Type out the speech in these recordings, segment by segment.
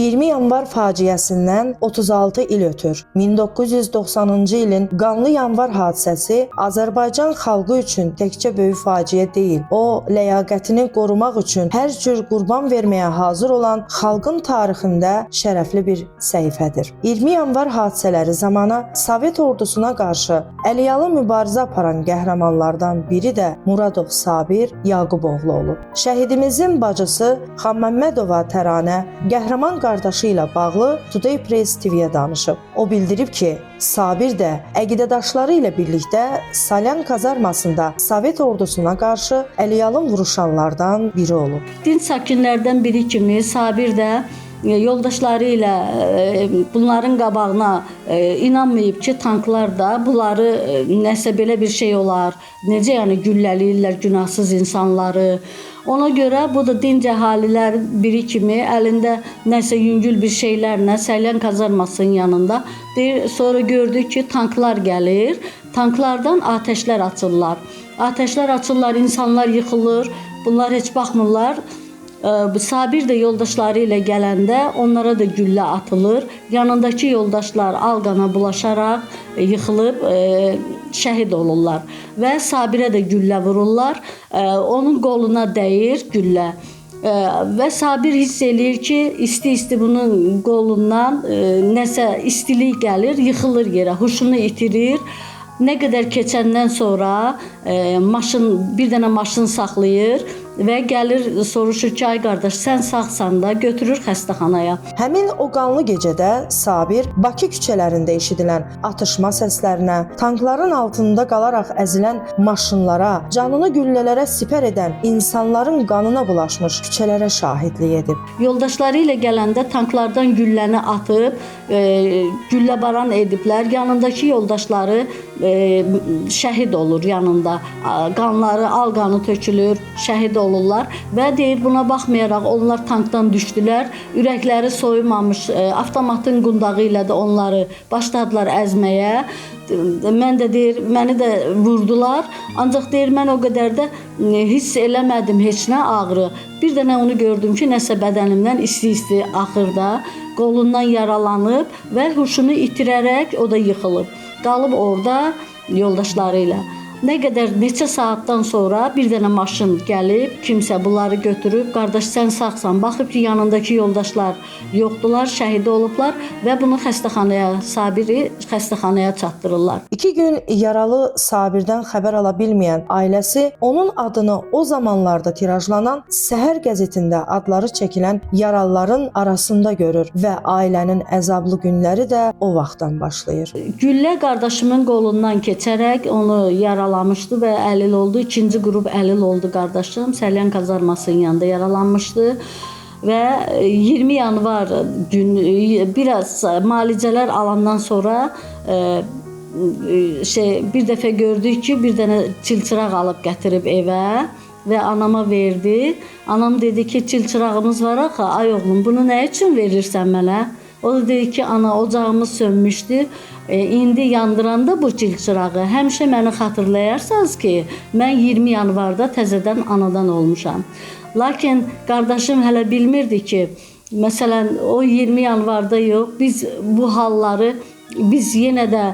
20 yanvar faciəsindən 36 il ötür. 1990-cı ilin qanlı yanvar hadisəsi Azərbaycan xalqı üçün təkcə böyük faciə deyil. O, ləyaqətini qorumaq üçün hər cür qurban verməyə hazır olan xalqın tarixində şərəfli bir səhifədir. 20 yanvar hadisələri zamanı Sovet ordusuna qarşı əliyalı mübarizə aparan qəhrəmanlardan biri də Muradov Sabir Yaquboğlu olub. Şəhidimizin bacısı Xanməmmədova Təranə qəhrəman qardaşı ilə bağlı Today Press TV-yə danışıb. O bildirib ki, Sabir də əqidədaşları ilə birlikdə Salyan kazarmasında Sovet ordusuna qarşı əliyalın vuruşanlardan biri olub. Dinc sakinlərdən biri kimi Sabir də yoldaşları ilə bunların qabağına inanmayıb ki, tanklar da bunları nəsə belə bir şey olar. Necə yəni güllələyirlər günahsız insanları. Ona görə bu da dinc əhalilər biri kimi əlində nəsə yüngül bir şeylərlə Salyan kazarmasının yanında deyir, sonra gördük ki, tanklar gəlir. Tanklardan atəşlər açırlar. Atəşlər açırlar, insanlar yıxılır. Bunlar heç baxmırlar. Sabir də yoldaşları ilə gələndə onlara da güllə atılır. Yanındakı yoldaşlar alqana bulaşaraq yıxılıb şəhid olurlar və Sabirə də güllə vururlar. Onun qoluna dəyir güllə. Və Sabir hiss eləyir ki, isti-isti bunun qolundan nəsə istilik gəlir, yıxılır yerə, huşunu itirir. Nə qədər keçəndən sonra bir dənə maşın saxlayır və gəlir soruşur ki, ay qardaş, sən sağsan da götürür xəstəxanaya. Həmin o qanlı gecədə Sabir Bakı küçələrində eşidilən atışma səslərinə, tankların altında qalaraq əzilən maşınlara, canını güllələrə sipər edən insanların qanına bulaşmış küçələrə şahidlik edib. Yoldaşları ilə gələndə tanklardan gülləni atıb, gülləbaran ediblər. Yanındakı yoldaşları şəhid olur yanında. Qanları, alqanı tökülür, şəhid olurlar və deyir, buna baxmayaraq onlar tankdan düşdülər. Ürəkləri soyumamış, avtomatın qundağı ilə də onları başladılar əzməyə. Mən də deyir, məni də vurdular. Ancaq deyir, mən o qədər də hiss eləmədim heç nə ağrı. Bir dənə onu gördüm ki, nəsə bədənimdən isti-isti axır da, qolundan yaralanıb və huşunu itirərək o da yıxılıb. Qalıb orada yoldaşları ilə. Nə qədər neçə saatdan sonra bir dənə maşın gəlib, kimsə bunları götürüb, qardaş sən sağsan, baxıb ki, yanındakı yoldaşlar yoxdular, şəhid olublar və bunu Sabiri xəstəxanaya çatdırırlar. 2 gün yaralı Sabirdən xəbər ala bilməyən ailəsi onun adını o zamanlarda tirajlanan Səhər qəzetində adları çəkilən yaralıların arasında görür və ailənin əzablı günləri də o vaxtdan başlayır. Güllə qardaşımın qolundan keçərək onu yaralanmışdı və əlil oldu. İkinci qrup əlil oldu qardaşım. Salyan kazarmasının yanında yaralanmışdı. Və 20 yanvar günü biraz müalicələr alandan sonra bir dəfə gördük ki, bir dənə çilçıraq alıb gətirib evə və anama verdi. Anam dedi ki, çilçırağımız var axı, ay oğlum, bunu nə üçün verirsən mənə? O da dedi ki, ana, ocağımız sönmüşdü. İndi yandıranda bu çilçırağı həmişə məni xatırlayarsınız ki, mən 20 yanvarda təzədən anadan olmuşam. Lakin qardaşım hələ bilmirdi ki, məsələn, o 20 yanvarda yox, biz bu halları yenə də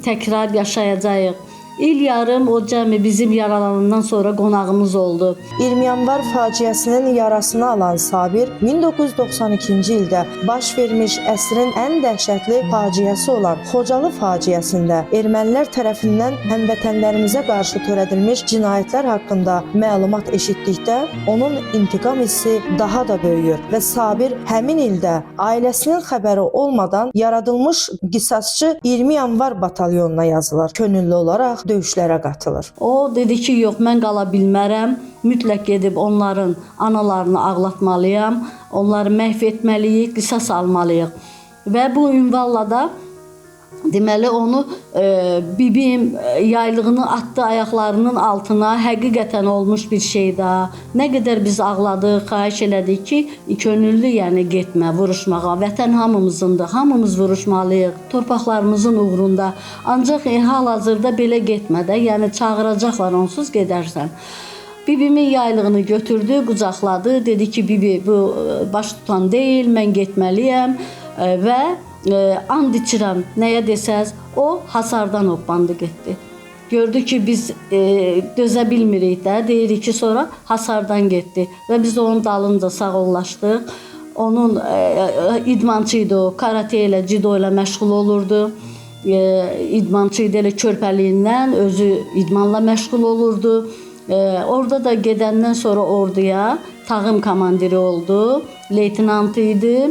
təkrar yaşayacağıq. İl yarım o cəmi bizim yaralanandan sonra qonağımız oldu. 20 yanvar faciəsinin yarasını alan Sabir 1992-ci ildə baş vermiş əsrin ən dəhşətli faciəsi olan Xocalı faciəsində ermənilər tərəfindən həmvətənlərimizə qarşı törədilmiş cinayətlər haqqında məlumat eşitdikdə onun intiqam hissi daha da böyüyür və Sabir həmin ildə ailəsinin xəbəri olmadan yaradılmış qisasçı 20 yanvar batalyonuna yazılır. Könüllü olaraq döyüşlərə qatılır. O dedi ki, yox, mən qala bilmərəm. Mütləq gedib onların analarını ağlatmalıyam. Onları məhv etməliyik, qisas almalıyıq. Və bu ünvanla da deməli onu bibim yaylığını atdı ayaqlarının altına, həqiqətən olmuş bir şey də. Nə qədər biz ağladıq, xahiş elədik ki, könüllü yəni getmə, vuruşmağa. Vətən hamımızındır, hamımız vuruşmalıyıq, torpaqlarımızın uğrunda. Ancaq hal-hazırda belə getmə də, yəni çağıracaqlar, onsuz gedərsən. Bibimin yaylığını götürdü, qucaqladı. Dedi ki, bibi bu baş tutan deyil, mən getməliyəm və and içirəm. Nəyə desəz, o hasardan hoppandı getdi. Gördü ki, biz dözə bilmirik də, deyirik ki, sonra hasardan getdi və biz onun dalınca sağollaşdıq. Onun idmançı idi o, karate ilə, judo ilə məşğul olurdu. İdmançı idi, elə körpəliyindən özü idmanla məşğul olurdu. Orada da gedəndən sonra orduya tağım komandiri oldu. Leytenant idi,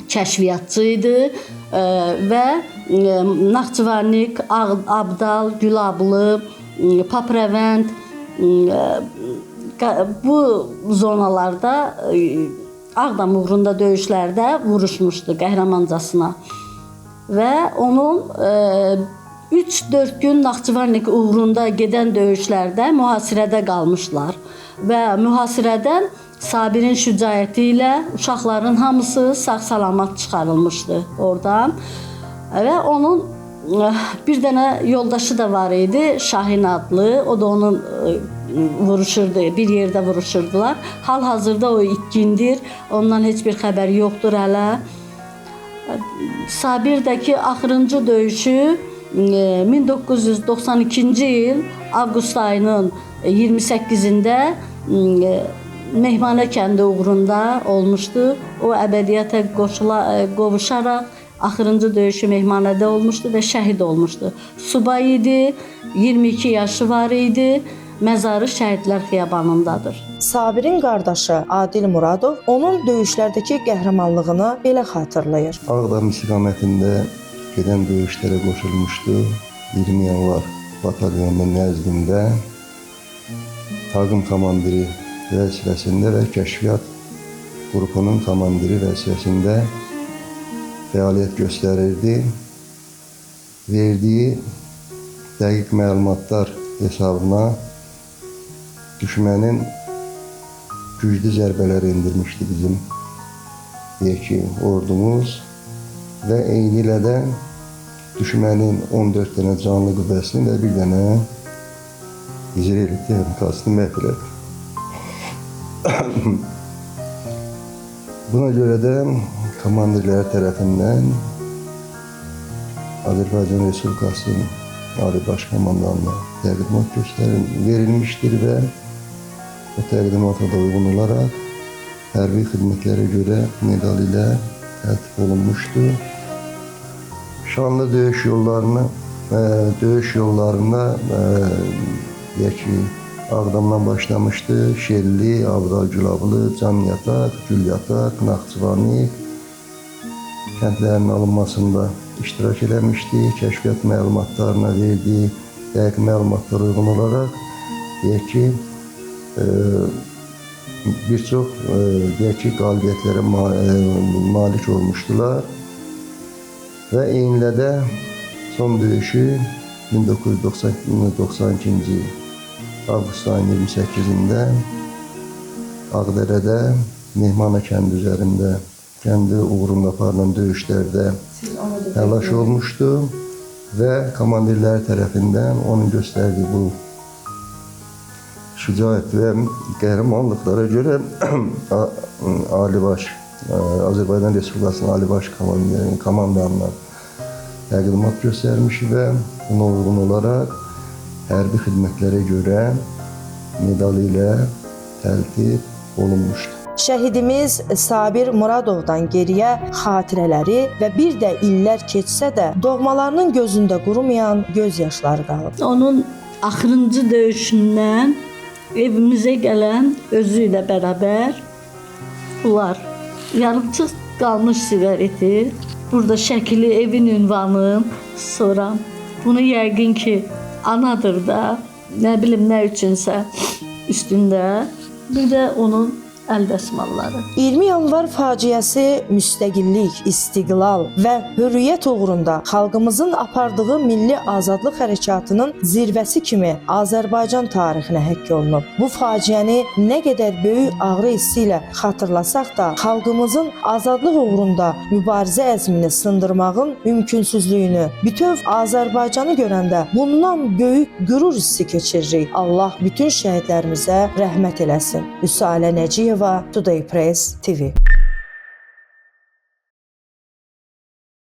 kəşfiyyatçı idi və Naxçıvannik, Abdal, Gülablı, Papravənd bu zonalarda Ağdam uğrunda döyüşlərdə vuruşmuşdu qəhrəmancasına. Və onun 3-4 gün Naxçıvannik uğrunda gedən döyüşlərdə mühasirədə qalmışlar. Və mühasirədən Sabirin şücaəti ilə uşaqların hamısı sağ-salamat çıxarılmışdı oradan. Və onun bir dənə yoldaşı da var idi, Şahin adlı. O da onun vuruşurdu, bir yerdə vuruşurdular. Hal-hazırda o itkindir, ondan heç bir xəbər yoxdur hələ. Sabirdəki axırıncı döyüşü 1992-ci il avqust ayının 28-də Mehmanə kəndi uğrunda olmuşdu. O əbədiyyata qovuşaraq axırıncı döyüşü Mehmanədə olmuşdu və şəhid olmuşdu. Subay idi, 22 yaşı var idi. Məzarı Şəhidlər Xiyabanındadır. Sabirin qardaşı Adil Muradov onun döyüşlərdəki qəhrəmanlığını belə xatırlayır. Ağdam istiqamətində gedən döyüşlərə qoşulmuşdu. 20 yanvar batalyonunun nəzdində tağım komandiri vəzifəsində və kəşfiyyat qrupunun komandiri vəzifəsində fəaliyyət göstərirdi. Verdiyi dəqiq məlumatlar hesabına düşmənin güclü zərbələr endirmişdi bizim ordumuz və eyni ilə də düşmənin 14 dənə canlı qüvvəsini və bir dənə İzrail texnikasını məhv elədi. Buna görə də komandirlər tərəfindən Azərbaycan Respublikasının Ali Baş Komandanına təqdimat verilmişdir və o təqdimata da uyğun olaraq hərbi xidmətlərə görə medal ilə təltif olunmuşdur. Şanlı döyüş yollarında deyək ki, Ağdamdan başlamışdı. Şelli, Abdal, Gülablı, Can Yataq, Gül Yataq, Naxçıvannik kəndlərinin alınmasında iştirak eləmişdi. Kəşfiyyat məlumatlarına verdiyi dəqiq məlumatlara uyğun olaraq deyək ki, bir çox qalibiyyətlərə malik olmuşdular və eynilə də son döyüşü 1992-ci il avqust ayının 28-də Ağdərədə Mehmanə kəndi üzərində kəndi uğrunda aparılan döyüşlərdə həlak olmuşdu və komandirlər tərəfindən onun göstərdiyi bu şücaət və qəhrəmanlıqlara görə Ali Baş Azərbaycan Respublikasının Ali Baş Komandanına təqdimat göstərmiş və buna uyğun olaraq hərbi xidmətlərə görə medal ilə təltif olunmuşdur. Şəhidimiz Sabir Muradovdan geriyə xatirələri və bir də illər keçsə də doğmalarının gözündə qurumayan göz yaşları qalıb. Onun axırıncı döyüşündən evimizə gələn özü ilə bərabər bunlar yarımçıq qalmış siqareti, burada şəkili, evin ünvanı, sonra bunu yəqin ki anadır da, nə bilim nə üçünsə üstündə. Bir də onun əl dəsmalları. 20 yanvar faciəsi müstəqillik, istiqlal və hürriyyət uğrunda xalqımızın apardığı milli azadlıq hərəkatının zirvəsi kimi Azərbaycan tarixinə həkk olunub. Bu faciəni nə qədər böyük ağrı hissi ilə xatırlasaq da, xalqımızın azadlıq uğrunda mübarizə əzmini sındırmağın mümkünsüzlüyünü, bütöv Azərbaycanı görəndə bundan böyük qürur hissi keçiririk. Allah bütün şəhidlərimizə rəhmət eləsin. Üsalə Nəciyeva, Today Press TV.